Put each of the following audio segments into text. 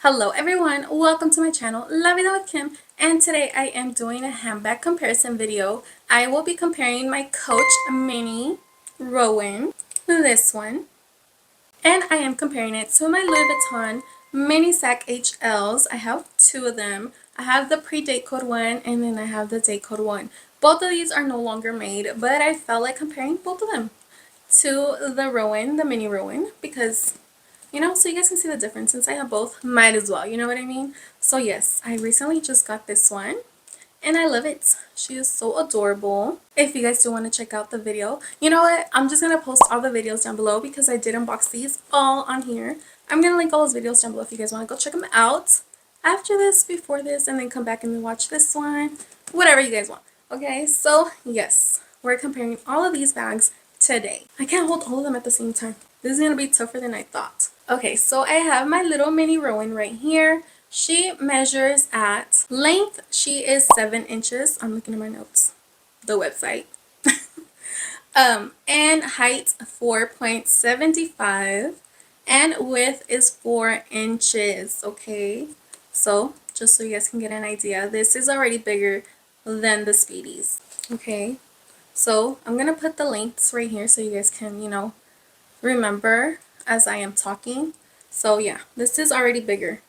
Hello everyone, welcome to my channel, La Vida with Kim, and today I am doing a handbag comparison video. I will be comparing my Coach Mini Rowan, this one, and I am comparing it to my Louis Vuitton Mini Sac HLs. I have two of them. I have the Predatecode one and then I have the Datecode one. Both of these are no longer made, but I felt like comparing both of them to the Rowan, the Mini Rowan, because so you guys can see the difference. Since I have both, might as well, you know what I mean? So yes, I recently just got this one and I love it. She is so adorable. If you guys do want to check out the video, you know what? I'm just going to post all the videos down below because I did unbox these all on here. I'm going to link all those videos down below if you guys want to go check them out after this, before this, and then come back and watch this one. Whatever you guys want. Okay, so yes, we're comparing all of these bags today. I can't hold all of them at the same time. This is going to be tougher than I thought. Okay, so I have my little Mini Rowan right here. She measures at length, she is 7 inches. I'm looking at my notes, the website. And height 4.75 and width is 4 inches. Okay, so just so you guys can get an idea, this is already bigger than the Speedies. Okay, so I'm gonna put the lengths right here so you guys can, remember as I am talking. So yeah, this is already bigger.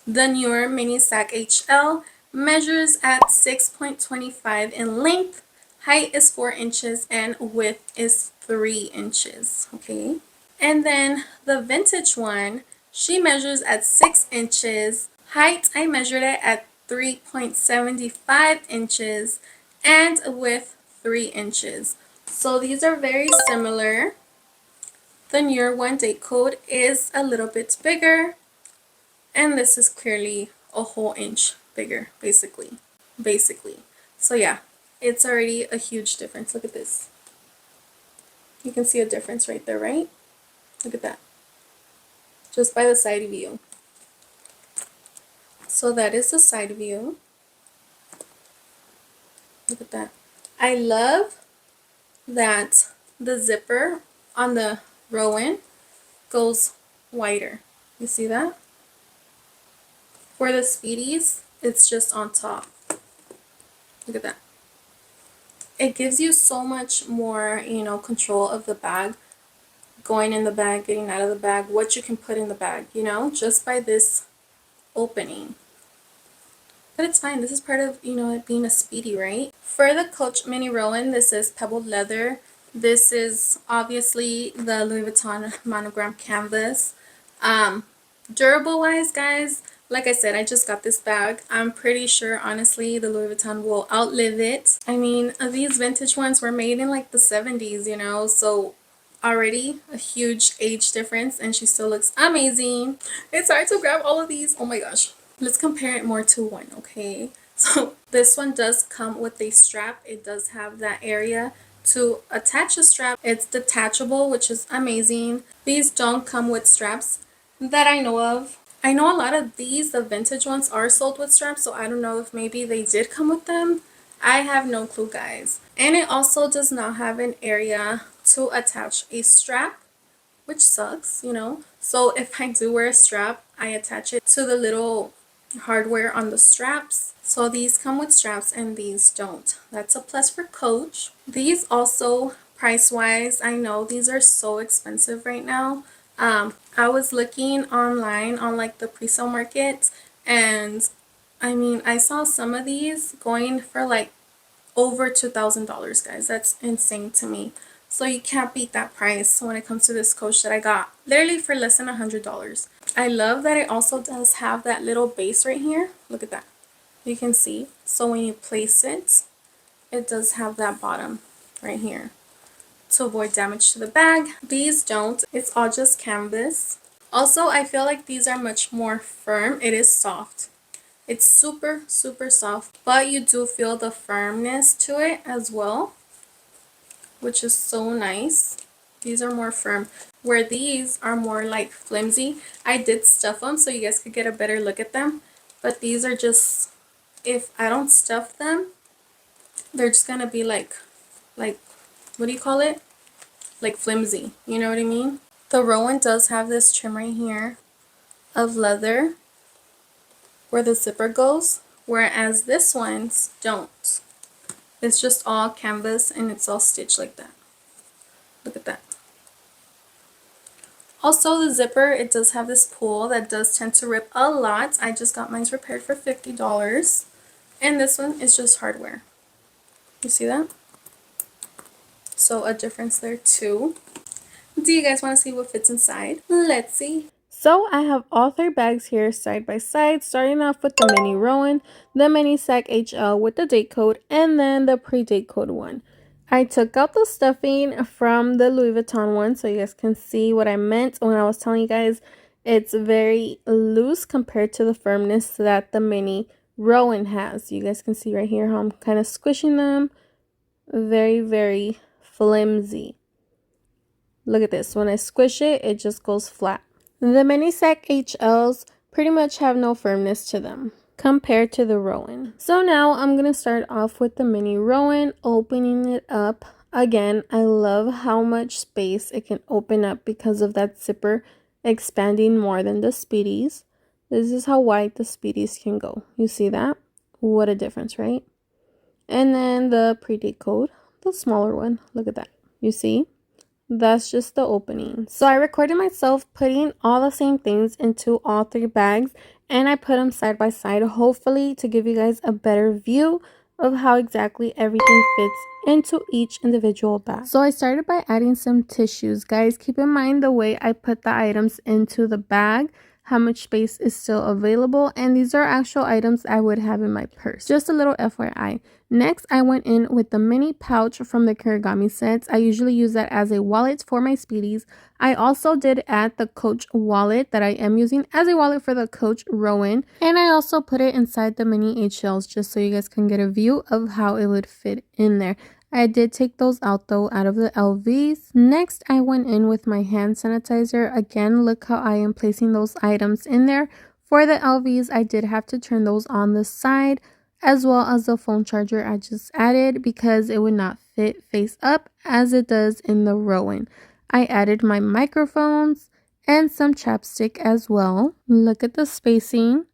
The newer Mini Sac HL measures at 6.25 in length, height is 4 inches, and width is 3 inches. Okay, and then the vintage one, she measures at 6 inches. Height, I measured it at 3.75 inches, and width 3 inches. So these are very similar. The newer one, Datecode, is a little bit bigger, and this is clearly a whole inch bigger, basically. So yeah, it's already a huge difference. Look at this. You can see a difference right there, right? Look at that. Just by the side view. So that is the side view. Look at that. I love that the zipper on the Rowan goes wider. You see that? For the Speedies, it's just on top. Look at that. It gives you so much more, control of the bag, going in the bag, getting out of the bag, what you can put in the bag, just by this opening. But it's fine. This is part of, it being a Speedy, right? For the Coach Mini Rowan, this is pebbled leather. This is obviously the Louis Vuitton monogram canvas. Durable wise, guys, like I said, I just got this bag. I'm pretty sure, honestly, the Louis Vuitton will outlive it. I mean, these vintage ones were made in like the 70s, so already a huge age difference, and she still looks amazing. It's hard to grab all of these. Oh my gosh. Let's compare it more to one, okay? So this one does come with a strap. It does have that area to attach a strap. It's detachable, which is amazing. These don't come with straps that I know of. I know a lot of these, the vintage ones, are sold with straps, so I don't know if maybe they did come with them. I have no clue, guys. And it also does not have an area to attach a strap, which sucks, So if I do wear a strap, I attach it to the little hardware on the straps. So these come with straps and these don't. That's a plus for Coach. These also, price-wise, I know these are so expensive right now. I was looking online on like the pre-sale market, and I mean, I saw some of these going for like over $2,000, guys. That's insane to me. So you can't beat that price when it comes to this Coach that I got literally for less than $100. I love that it also does have that little base right here. Look at that. You can see. So when you place it, it does have that bottom right here to avoid damage to the bag. These don't. It's all just canvas. Also, I feel like these are much more firm. It is soft. It's super, super soft, but you do feel the firmness to it as well, which is so nice. These are more firm, where these are more like flimsy. I did stuff them so you guys could get a better look at them, but these are just, if I don't stuff them, they're just gonna be like what do you call it? Like flimsy, you know what I mean? The Rowan does have this trim right here. of leather where the zipper goes, whereas this ones don't. It's just all canvas and it's all stitched like that. Look at that. Also, the zipper, it does have this pull that does tend to rip a lot. I just got mine repaired for $50. And this one is just hardware. You see that? So a difference there too. Do you guys want to see what fits inside? Let's see. So I have all 3 bags here side by side, starting off with the Mini Rowan, the Mini Sac HL with the Datecode, and then the Predatecode one. I took out the stuffing from the Louis Vuitton one so you guys can see what I meant when I was telling you guys it's very loose compared to the firmness that the Mini Rowan has. You guys can see right here how I'm kind of squishing them. Very, very flimsy. Look at this. When I squish it, it just goes flat. The Mini Sac HLs pretty much have no firmness to them compared to the Rowan. So now I'm going to start off with the Mini Rowan, opening it up. Again, I love how much space it can open up because of that zipper expanding more than the Speedies. This is how wide the Speedies can go. You see that? What a difference, right? And then the Predatecode, the smaller one. Look at that. You see? That's just the opening. So I recorded myself putting all the same things into all 3 bags and I put them side by side, hopefully to give you guys a better view of how exactly everything fits into each individual bag. So I started by adding some tissues. Guys, keep in mind the way I put the items into the bag, how much space is still available, and these are actual items I would have in my purse. Just a little FYI. Next, I went in with the mini pouch from the 𝓭𝓸𝓷'𝓽 sets. I usually use that as a wallet for my Speedies. I also did add the Coach wallet that I am using as a wallet for the Coach Rowan. And I also put it inside the mini HLs just so you guys can get a view of how it would fit in there. I did take those out though out of the LVs. Next, I went in with my hand sanitizer. Again, look how I am placing those items in there. For the LVs, I did have to turn those on the side, as well as the phone charger I just added because it would not fit face up as it does in the Rowan. I added my microphones and some chapstick as well. Look at the spacing.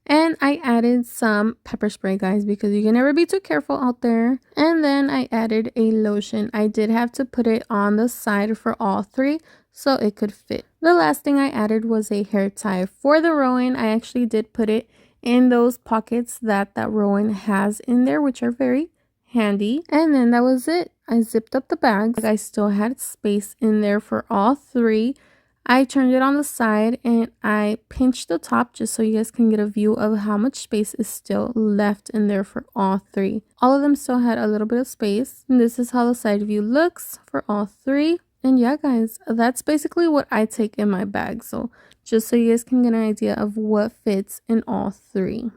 And I added some pepper spray, guys, because you can never be too careful out there. And then I added a lotion. I did have to put it on the side for all 3 so it could fit. The last thing I added was a hair tie. For the Rowan, I actually did put it in those pockets that Rowan has in there, which are very handy. And then that was it. I zipped up the bags. I still had space in there for all 3. I turned it on the side and I pinched the top just so you guys can get a view of how much space is still left in there for all 3. All of them still had a little bit of space. And this is how the side view looks for all 3. And yeah, guys, that's basically what I take in my bag. So just so you guys can get an idea of what fits in all 3.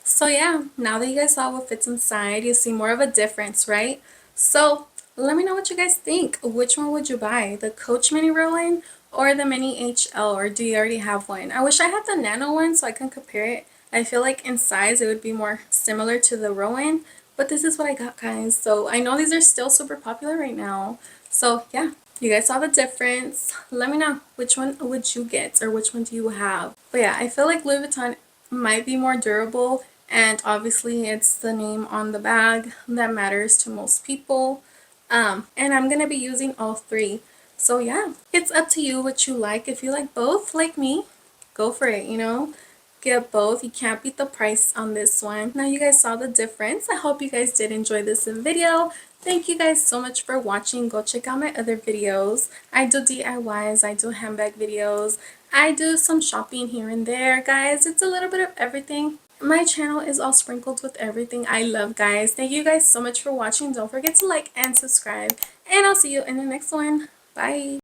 So yeah, now that you guys saw what fits inside, you see more of a difference, right? So let me know what you guys think. Which one would you buy? The Coach Mini Rowan or the Mini HL, or do you already have one? I wish I had the nano one so I can compare it. I feel like in size it would be more similar to the Rowan, but this is what I got, guys. So I know these are still super popular right now. So yeah, you guys saw the difference. Let me know which one would you get or which one do you have. But yeah, I feel like Louis Vuitton might be more durable, and obviously it's the name on the bag that matters to most people. And I'm gonna be using all 3. So yeah, it's up to you what you like. If you like both like me, go for it, you know. Get both. You can't beat the price on this one. Now you guys saw the difference. I hope you guys did enjoy this video. Thank you guys so much for watching. Go check out my other videos. I do DIYs, I do handbag videos, I do some shopping here and there, guys. It's a little bit of everything. My channel is all sprinkled with everything I love, guys. Thank you guys so much for watching. Don't forget to like and subscribe, and I'll see you in the next one. Bye.